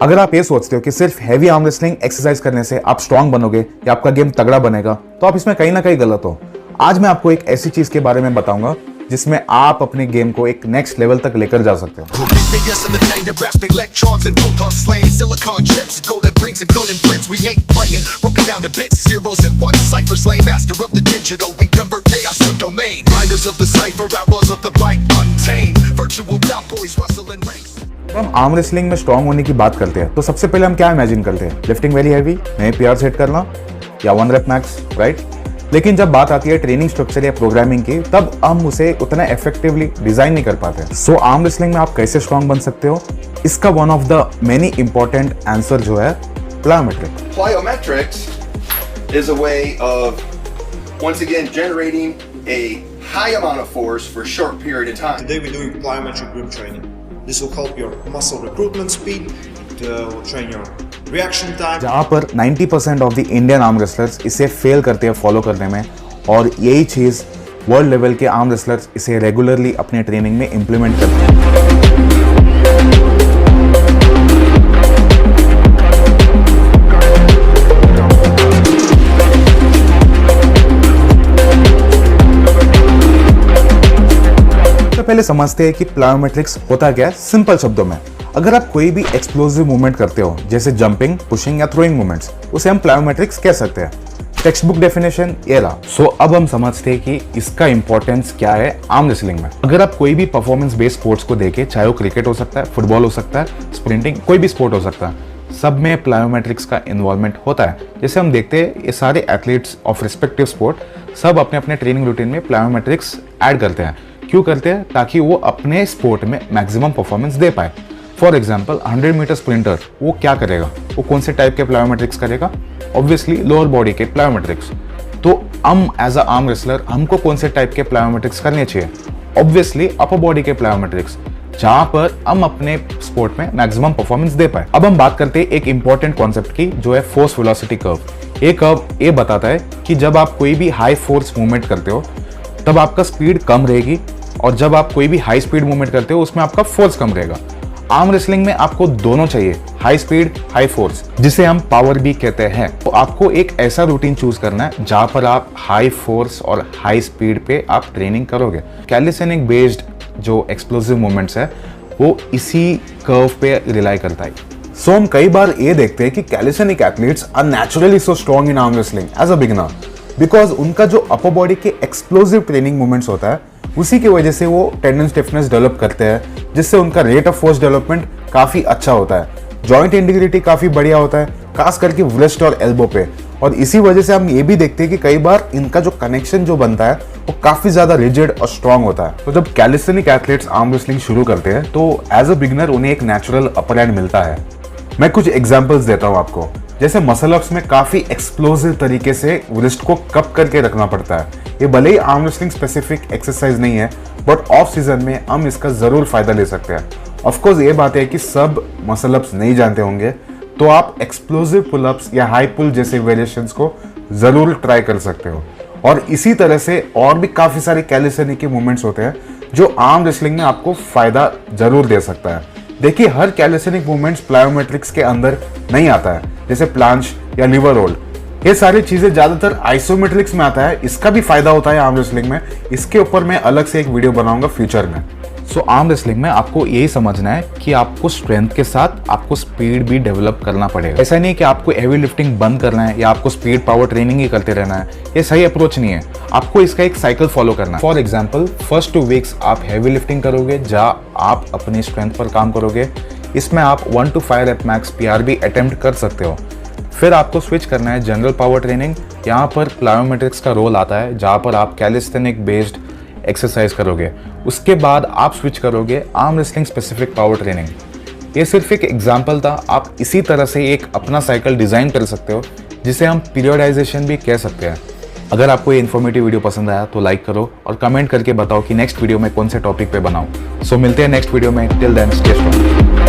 अगर आप ये सोचते हो कि सिर्फ हैवी आर्म रेसलिंग एक्सरसाइज करने से आप स्ट्रांग बनोगे या आपका गेम तगड़ा बनेगा, तो आप इसमें कहीं ना कहीं गलत हो। आज मैं आपको एक ऐसी चीज के बारे में बताऊंगा जिसमें आप अपने गेम को एक नेक्स्ट लेवल तक लेकर जा सकते हो। हम आर्म रेसलिंग में स्ट्रांग होने की बात करते हैं तो सबसे पहले हम क्या इमेजिन करते हैं? लिफ्टिंग वेरी हैवी, नए पीआर सेट करना या 1 रेप मैक्स, राइट? लेकिन जब बात आती है ट्रेनिंग स्ट्रक्चर या प्रोग्रामिंग की, तब हम उसे उतना इफेक्टिवली डिजाइन नहीं कर पाते। सो आर्म रेसलिंग में आप कैसे स्ट्रांग बन सकते हो, इसका one of the many important answer जो है plyometric. Plyometrics is a way of once again generating a high amount of force for a short period of time. Today we're doing plyometric grip training. This will help your muscle recruitment speed, it will train your reaction time. जहाँ पर 90% of the Indian arm wrestlers इसे fail करते हैं follow करने में, और यही चीज़ world level के आर्म रेसलर्स इसे रेगुलरली अपने ट्रेनिंग में इम्प्लीमेंट करते हैं। पहले समझते हैं कि प्लायोमेट्रिक्स होता क्या है सिंपल शब्दों में। अगर आप कोई भी एक्सप्लोसिव मूवमेंट करते हो, जैसे जंपिंग, पुशिंग या थ्रोइंग मूवमेंट्स, उसे हम प्लायोमेट्रिक्स कह सकते हैं। टेक्स्ट बुक डेफिनेशन ये रहा। सो अब हम समझते हैं कि इसका इंपॉर्टेंस क्या है आर्म रेसलिंग में। अगर आप कोई भी परफॉर्मेंस बेस्ड स्पोर्ट्स को देखें, चाहे वो क्रिकेट हो सकता है, फुटबॉल हो सकता है, स्प्रिंटिंग, कोई भी स्पोर्ट हो सकता है, सब में प्लायोमेट्रिक्स का इन्वॉल्वमेंट होता है। जैसे हम देखते हैं ये सारे एथलीट्स ऑफ रिस्पेक्टिव स्पोर्ट सब अपने अपने ट्रेनिंग रूटीन में प्लायोमेट्रिक्स ऐड करते हैं। क्यों करते हैं? ताकि वो अपने स्पोर्ट में मैक्सिमम परफॉर्मेंस दे पाए। फॉर एग्जाम्पल 100 मीटर स्प्रिंटर, वो क्या करेगा? वो कौन से टाइप के प्लायोमेट्रिक्स करेगा? ऑब्वियसली लोअर बॉडी के प्लायोमेट्रिक्स। तो हम एज अ आर्म रेसलर हमको कौन से टाइप के प्लायोमेट्रिक्स करने चाहिए? ऑब्वियसली अपर बॉडी के प्लायोमेट्रिक्स, जहां पर हम अपने स्पोर्ट में मैक्सिमम परफॉर्मेंस दे पाए। अब हम बात करते हैं एक इंपॉर्टेंट कॉन्सेप्ट की, जो है फोर्स वेलोसिटी कर्व। ये कर्व ये बताता है कि जब आप कोई भी हाई फोर्स मूवमेंट करते हो तब आपका स्पीड कम रहेगी, और जब आप कोई भी हाई स्पीड मूवमेंट करते हो उसमें आपका फोर्स कम रहेगा। आर्म रेसलिंग में आपको दोनों चाहिए, हाई स्पीड, हाई फोर्स, जिसे हम पावर भी कहते हैं। तो आपको एक ऐसा रूटीन चूज करना है जहां पर आप हाई फोर्स और हाई स्पीड पे आप ट्रेनिंग करोगे। कैलिस्थेनिक बेस्ड जो एक्सप्लोसिव मूवमेंट्स है वो इसी कर्व पे रिलाई करता है। सो हम कई बार ये देखते हैं कि calisthenic athletes are naturally so strong in arm wrestling as a beginner, because उनका जो अपर बॉडी के एक्सप्लोसिव ट्रेनिंग मूवमेंट्स होता है उसी की वजह से वो टेंडन स्टिफनेस डेवलप करते हैं, जिससे उनका रेट ऑफ फोर्स डेवलपमेंट काफी अच्छा होता है। जॉइंट इंटीग्रिटी काफी बढ़िया होता है, खास करके व्रिस्ट और एल्बो पे। और इसी वजह से हम ये भी देखते हैं कि कई बार इनका जो कनेक्शन जो बनता है वो काफी ज्यादा रिजिड और स्ट्रांग होता है। तो जब कैलिस्थेनिक एथलीट्स आर्म रेसलिंग शुरू करते हैं तो एज अ बिगिनर उन्हें एक नेचुरल अपर हैंड मिलता है। मैं कुछ एग्जाम्पल्स देता हूँ आपको। जैसे मसल अप्स में काफी एक्सप्लोसिव तरीके से रिस्ट को कप करके रखना पड़ता है। ये भले ही आर्म रेसलिंग स्पेसिफिक एक्सरसाइज नहीं है, बट ऑफ सीजन में हम इसका जरूर फायदा ले सकते हैं। ऑफ कोर्स ये बात है कि सब मसल अप्स नहीं जानते होंगे, तो आप एक्सप्लोसिव पुल अप्स या हाई पुल जैसे वेरिएशंस को जरूर ट्राई कर सकते हो। और इसी तरह से और भी काफी सारे कैलिस्थेनिक के मूवमेंट्स होते हैं जो आर्म रेसलिंग में आपको फायदा जरूर दे सकता है। देखिए, हर कैलिस्थेनिक मूवमेंट्स प्लायोमेट्रिक्स के अंदर नहीं आता है, जैसे प्लांच या लिवर रोल। ये सारी चीजें ज्यादातर आइसोमेट्रिक्स में आता है। इसका भी फायदा होता है आर्म रेसलिंग में। इसके ऊपर मैं अलग से एक वीडियो बनाऊंगा फ्यूचर में। सो आर्म रेसलिंग में आपको यही समझना है कि आपको स्ट्रेंथ के साथ आपको स्पीड भी डेवलप करना पड़ेगा। ऐसा नहीं कि आपको हेवी लिफ्टिंग बंद करना है या आपको स्पीड पावर ट्रेनिंग ही करते रहना है। ये सही अप्रोच नहीं है। आपको इसका एक साइकिल फॉलो करना है। फॉर एग्जाम्पल, फर्स्ट 2 वीक्स आप हैवी लिफ्टिंग करोगे, जहाँ आप अपनी स्ट्रेंथ पर काम करोगे। इसमें आप 1 to 5 रेप मैक्स पीआर भी अटेम्प्ट कर सकते हो। फिर आपको स्विच करना है जनरल पावर ट्रेनिंग। यहाँ पर प्लायोमेट्रिक्स का रोल आता है, जहाँ पर आप कैलिस्थेनिक बेस्ड एक्सरसाइज करोगे। उसके बाद आप स्विच करोगे arm wrestling specific power training. ये सिर्फ एक एग्जाम्पल था। आप इसी तरह से एक अपना साइकिल डिजाइन कर सकते हो, जिसे हम पीरियडाइजेशन भी कह सकते हैं। अगर आपको ये इन्फॉर्मेटिव वीडियो पसंद आया तो लाइक करो और कमेंट करके बताओ कि नेक्स्ट वीडियो में कौन से टॉपिक पे बनाऊं। सो मिलते हैं नेक्स्ट वीडियो में। Till then stay strong.